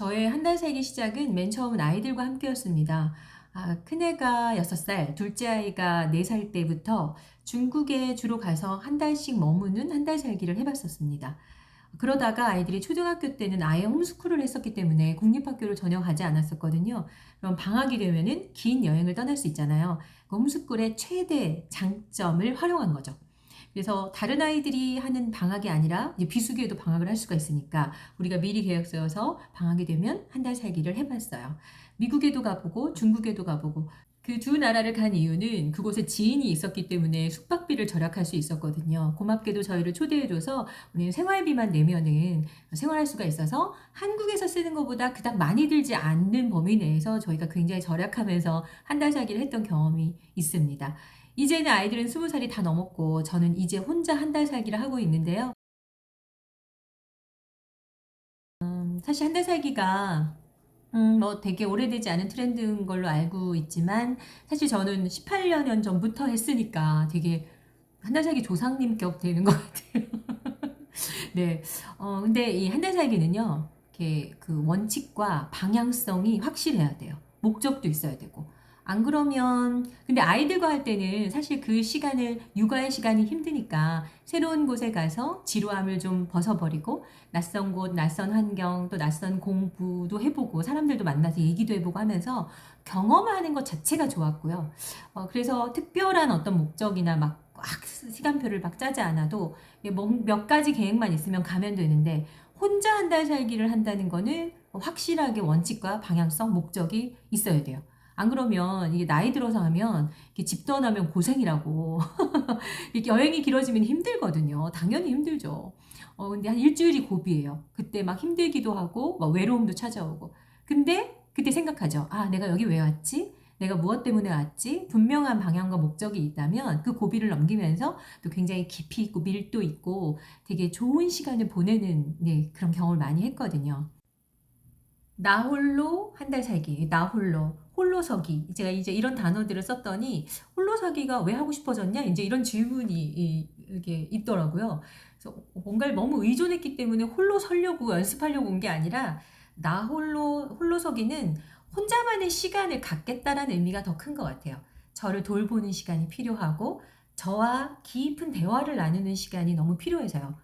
저의 한 달 살기 시작은 맨 처음은 아이들과 함께였습니다. 큰애가 6살, 둘째 아이가 4살 때부터 중국에 주로 가서 한 달씩 머무는 한 달 살기를 해봤었습니다. 그러다가 아이들이 초등학교 때는 아예 홈스쿨을 했었기 때문에 국립학교를 전혀 가지 않았었거든요. 그럼 방학이 되면은 긴 여행을 떠날 수 있잖아요. 그 홈스쿨의 최대 장점을 활용한 거죠. 그래서 다른 아이들이 하는 방학이 아니라 이제 비수기에도 방학을 할 수가 있으니까 우리가 미리 계획 세워서 방학이 되면 한 달 살기를 해봤어요. 미국에도 가보고 중국에도 가보고 그 두 나라를 간 이유는 그곳에 지인이 있었기 때문에 숙박비를 절약할 수 있었거든요. 고맙게도 저희를 초대해줘서 우리는 생활비만 내면은 생활할 수가 있어서 한국에서 쓰는 것보다 그닥 많이 들지 않는 범위 내에서 저희가 굉장히 절약하면서 한 달 살기를 했던 경험이 있습니다. 이제는 아이들은 20살이 다 넘었고 저는 이제 혼자 한 달 살기를 하고 있는데요. 사실 한 달 살기가 뭐 되게 오래되지 않은 트렌드인 걸로 알고 있지만 사실 저는 18년 전부터 했으니까 되게 한 달 살기 조상님격 되는 것 같아요. 네. 근데 이 한 달 살기는요. 이렇게 그 원칙과 방향성이 확실해야 돼요. 목적도 있어야 되고. 안 그러면 근데 아이들과 할 때는 사실 그 시간을 육아의 시간이 힘드니까 새로운 곳에 가서 지루함을 좀 벗어버리고 낯선 곳, 낯선 환경, 또 낯선 공부도 해보고 사람들도 만나서 얘기도 해보고 하면서 경험하는 것 자체가 좋았고요. 그래서 특별한 어떤 목적이나 막 시간표를 막 짜지 않아도 몇 가지 계획만 있으면 가면 되는데 혼자 한 달 살기를 한다는 거는 확실하게 원칙과 방향성, 목적이 있어야 돼요. 안 그러면 이게 나이 들어서 하면 이게 집 떠나면 고생이라고 이게 여행이 길어지면 힘들거든요. 당연히 힘들죠. 근데 한 일주일이 고비예요. 그때 막 힘들기도 하고 막 외로움도 찾아오고. 근데 그때 생각하죠. 아, 내가 여기 왜 왔지? 내가 무엇 때문에 왔지? 분명한 방향과 목적이 있다면 그 고비를 넘기면서 또 굉장히 깊이 있고 밀도 있고 되게 좋은 시간을 보내는 네, 그런 경험을 많이 했거든요. 나 홀로 한 달 살기, 나 홀로, 홀로서기. 제가 이제 이런 단어들을 썼더니 홀로서기가 왜 하고 싶어졌냐? 이제 이런 질문이 이게 있더라고요. 그래서 뭔가를 너무 의존했기 때문에 홀로 서려고 연습하려고 온 게 아니라 나 홀로서기는 혼자만의 시간을 갖겠다라는 의미가 더 큰 것 같아요. 저를 돌보는 시간이 필요하고 저와 깊은 대화를 나누는 시간이 너무 필요해서요.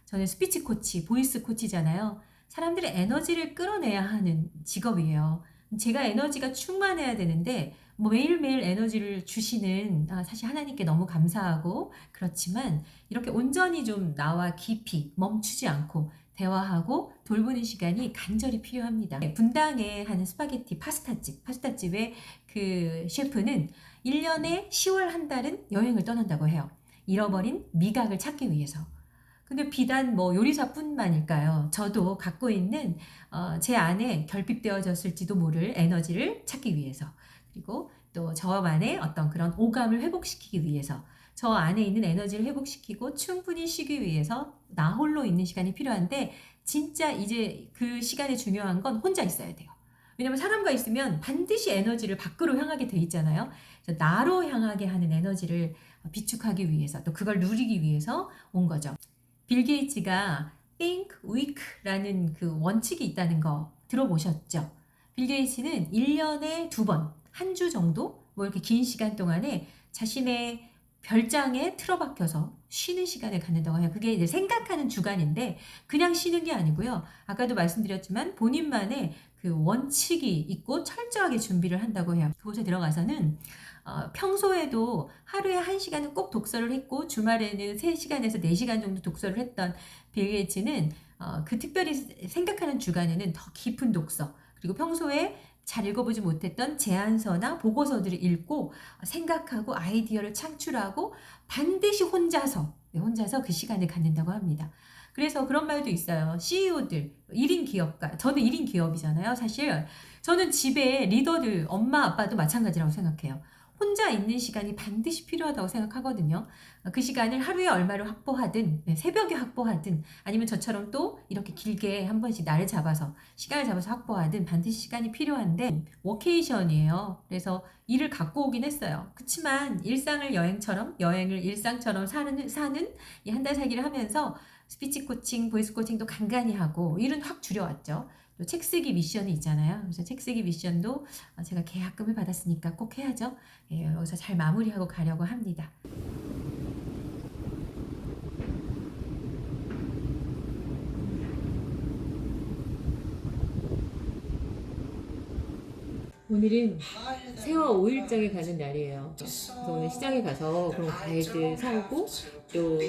저는 스피치 코치, 보이스 코치잖아요. 사람들의 에너지를 끌어내야 하는 직업이에요. 제가 에너지가 충만해야 되는데 뭐 매일매일 에너지를 주시는 사실 하나님께 너무 감사하고 그렇지만 이렇게 온전히 좀 나와 깊이 멈추지 않고 대화하고 돌보는 시간이 간절히 필요합니다. 분당에 하는 스파게티 파스타집의 그 셰프는 1년에 10월 한 달은 여행을 떠난다고 해요. 잃어버린 미각을 찾기 위해서. 근데 비단 뭐 요리사뿐만일까요? 저도 갖고 있는 제 안에 결핍되어졌을지도 모를 에너지를 찾기 위해서 그리고 또 저만의 어떤 그런 오감을 회복시키기 위해서 저 안에 있는 에너지를 회복시키고 충분히 쉬기 위해서 나 홀로 있는 시간이 필요한데 진짜 이제 그 시간에 중요한 건 혼자 있어야 돼요. 왜냐면 사람과 있으면 반드시 에너지를 밖으로 향하게 돼 있잖아요. 그래서 나로 향하게 하는 에너지를 비축하기 위해서 또 그걸 누리기 위해서 온 거죠. 빌 게이츠가 Think Week라는 그 원칙이 있다는 거 들어보셨죠? 빌 게이츠는 1년에 2번, 한 주 정도, 뭐 이렇게 긴 시간 동안에 자신의 별장에 틀어박혀서 쉬는 시간을 갖는다고 해요. 그게 이제 생각하는 주간인데 그냥 쉬는 게 아니고요. 아까도 말씀드렸지만 본인만의 그 원칙이 있고 철저하게 준비를 한다고 해요. 그곳에 들어가서는 평소에도 하루에 1시간은 꼭 독서를 했고 주말에는 3시간에서 4시간 정도 독서를 했던 빌 게이츠는 그 특별히 생각하는 주간에는 더 깊은 독서 그리고 평소에 잘 읽어보지 못했던 제안서나 보고서들을 읽고 생각하고 아이디어를 창출하고 반드시 혼자서 혼자서 그 시간을 갖는다고 합니다. 그래서 그런 말도 있어요. CEO들, 1인 기업가, 저는 1인 기업이잖아요. 사실 저는 집에 리더들, 엄마, 아빠도 마찬가지라고 생각해요. 혼자 있는 시간이 반드시 필요하다고 생각하거든요. 그 시간을 하루에 얼마를 확보하든, 새벽에 확보하든, 아니면 저처럼 또 이렇게 길게 한 번씩 날을 잡아서, 시간을 잡아서 확보하든 반드시 시간이 필요한데, 워케이션이에요. 그래서 일을 갖고 오긴 했어요. 그치만 일상을 여행처럼, 여행을 일상처럼 사는 이 한 달 살기를 하면서 스피치 코칭, 보이스 코칭도 간간히 하고, 일은 확 줄여왔죠. 또 책 쓰기 미션이 있잖아요. 그래서 책 쓰기 미션도 제가 계약금을 받았으니까 꼭 해야죠. 예, 여기서 잘 마무리하고 가려고 합니다. 오늘은 세화 5일장에 가는 날이에요. 그래서 오늘 시장에 가서 그런 과일들 사오고 또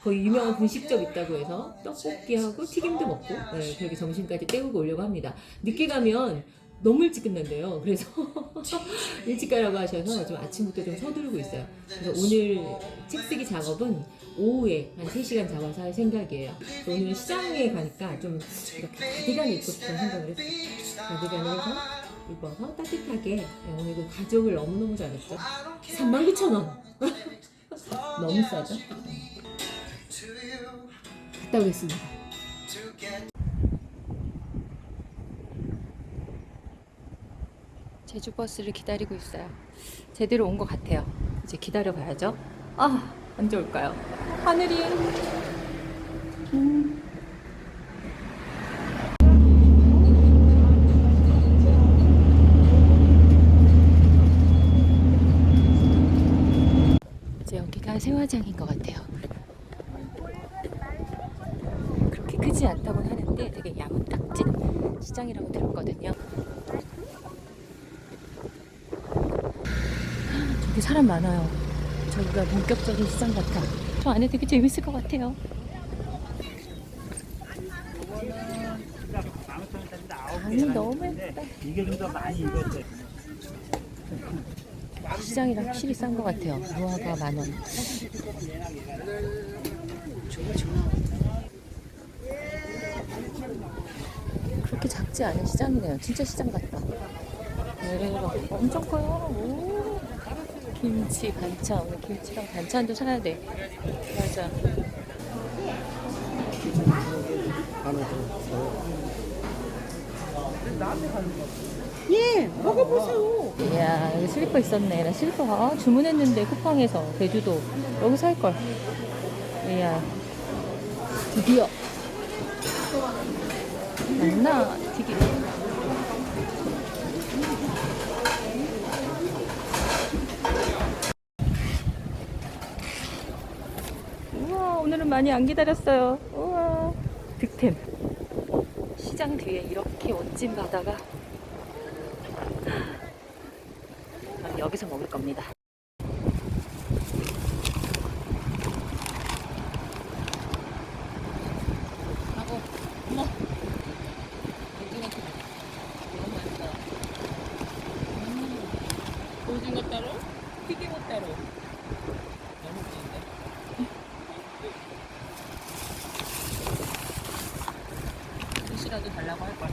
거의 유명한 분식집 있다고 해서 떡볶이하고 튀김도 먹고 네, 그렇게 점심까지 때우고 오려고 합니다. 늦게 가면 너무 일찍 끝난대요. 그래서 일찍 가라고 하셔서 좀 아침부터 좀 서두르고 있어요. 그래서 오늘 책 쓰기 작업은 오후에 한 3시간 잡아서 할 생각이에요. 오늘 시장에 가니까 좀 이렇게 가디건을 입고 싶다는 생각을 했어요. 가디건을 해서 입어서 따뜻하게 네, 오늘 그 가격을 너무너무 잘했죠. 39,000원 너무 싸죠? 갔다 오겠습니다. 제주버스를 기다리고 있어요. 제대로 온 것 같아요. 이제 기다려봐야죠. 아, 언제 올까요? 하늘이 이제 여기가 세화장인 것 같아요. 그렇게 크지 않다고는 하는데 되게 야무딱진 시장이라고 들었거든요. 저기 사람 많아요. 저기가 본격적인 시장 같아. 저 안에 되게 재밌을 것 같아요. 강이 너무 예쁘다. 이게 좀 더 많이 익었대. 시장이랑 확실히 싼 것 같아요. 무화과 10,000원. 좋아. 그렇게 작지 않은 시장이네요. 진짜 시장 같다. 대박. 엄청 커요. 오. 김치, 반찬. 오늘 김치랑 반찬도 사야 돼. 맞아. 예, 먹어보세요. 이야, 여기 슬리퍼 있었네. 나 슬리퍼 주문했는데 쿠팡에서 제주도 여기 살걸. 이야, 드디어 맞나? 튀김. 우와, 오늘은 많이 안 기다렸어요. 우와, 득템. 시장 뒤에 이렇게 멋진 바다가. 여기서 먹을 겁니다. 하고, 어머, 오징어 따로, 튀김옷 따로. 너무 좋은데?寿司라도 달라고 할 거야.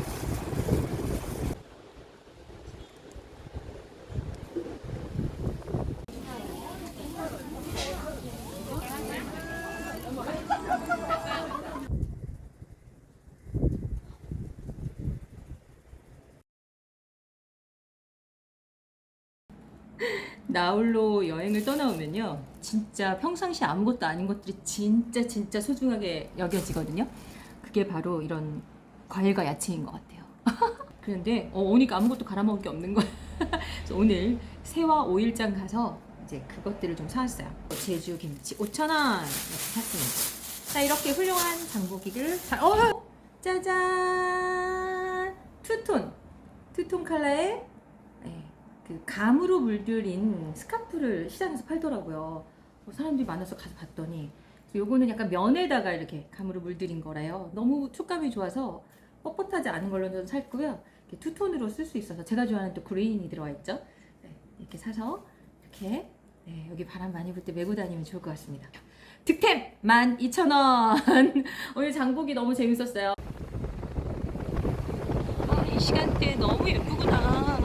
나홀로 여행을 떠나오면요, 진짜 평상시 아무것도 아닌 것들이 진짜 소중하게 여겨지거든요. 그게 바로 이런 과일과 야채인 것 같아요. 그런데 오니까 아무것도 갈아먹을 게 없는 거예요. 그래서 오늘 세화 5일장 가서 이제 그것들을 좀 사왔어요. 제주 김치 5,000원 이렇게 샀습니다. 자, 이렇게 훌륭한 장보기를 짜잔! 투톤 컬러의 그 감으로 물들인 스카프를 시장에서 팔더라고요. 사람들이 많아서 가서 봤더니 요거는 약간 면에다가 이렇게 감으로 물들인 거래요. 너무 촉감이 좋아서 뻣뻣하지 않은 걸로 저는 샀고요. 이렇게 투톤으로 쓸 수 있어서 제가 좋아하는 또 그레인이 들어가 있죠. 네, 이렇게 사서 이렇게 여기 바람 많이 불 때 메고 다니면 좋을 것 같습니다. 득템 12,000원. 오늘 장보기 너무 재밌었어요. 이 시간대 너무 예쁘구나.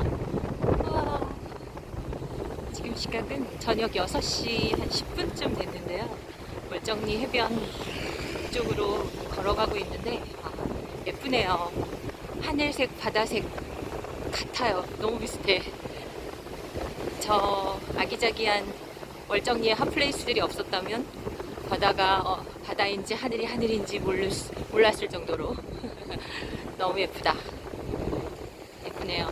지금 시각은 저녁 6시 한 10분쯤 됐는데요. 월정리 해변 쪽으로 걸어가고 있는데 예쁘네요. 하늘색, 바다색 같아요. 너무 비슷해. 저 아기자기한 월정리의 핫플레이스들이 없었다면 바다가 바다인지 하늘이 하늘인지 몰랐을 정도로 너무 예쁘다. 예쁘네요.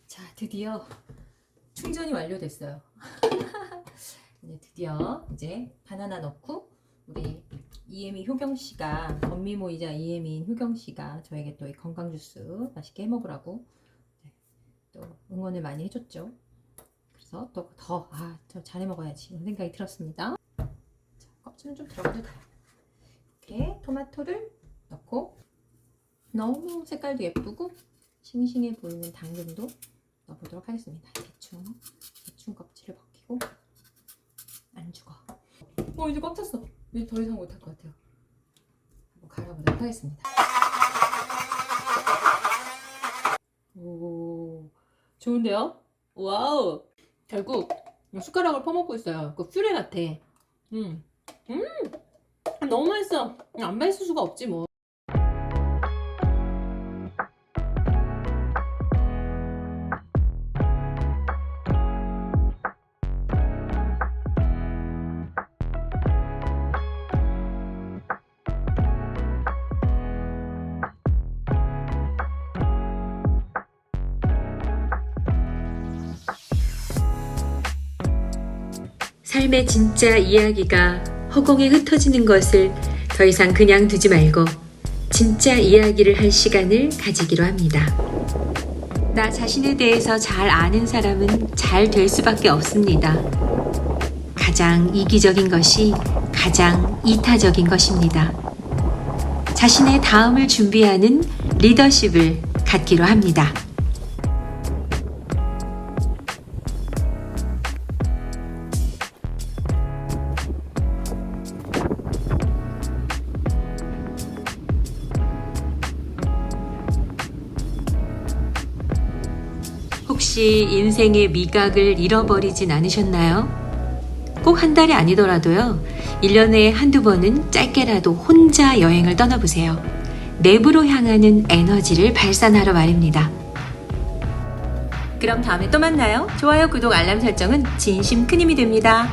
자, 드디어 충전이 완료됐어요. 이제 드디어 이제 바나나 넣고 우리 이혜미 효경 씨가 건미모이자 이혜미인 효경 씨가 저에게 또 이 건강 주스 맛있게 해 먹으라고 또 응원을 많이 해줬죠. 그래서 또 저 잘해 먹어야지 이런 생각이 들었습니다. 자, 껍질은 좀 들어가도 돼요. 이렇게 토마토를 넣고 너무 색깔도 예쁘고 싱싱해 보이는 당근도 넣어보도록 하겠습니다. 대충 껍질을 벗기고 안 죽어. 이제 꽉 찼어. 이제 더 이상 못할 것 같아요. 한번 갈아보도록 하겠습니다. 오, 좋은데요? 와우. 결국 숟가락을 퍼먹고 있어요. 그 퓨레 같아. 너무 맛있어. 안 맛있을 수가 없지 뭐. 삶의 진짜 이야기가 허공에 흩어지는 것을 더 이상 그냥 두지 말고 진짜 이야기를 할 시간을 가지기로 합니다. 나 자신에 대해서 잘 아는 사람은 잘 될 수밖에 없습니다. 가장 이기적인 것이 가장 이타적인 것입니다. 자신의 다음을 준비하는 리더십을 갖기로 합니다. 혹시 인생의 미각을 잃어버리진 않으셨나요? 꼭 한 달이 아니더라도요. 1년에 한두 번은 짧게라도 혼자 여행을 떠나보세요. 내부로 향하는 에너지를 발산하러 말입니다. 그럼 다음에 또 만나요. 좋아요, 구독, 알람 설정은 진심 큰 힘이 됩니다.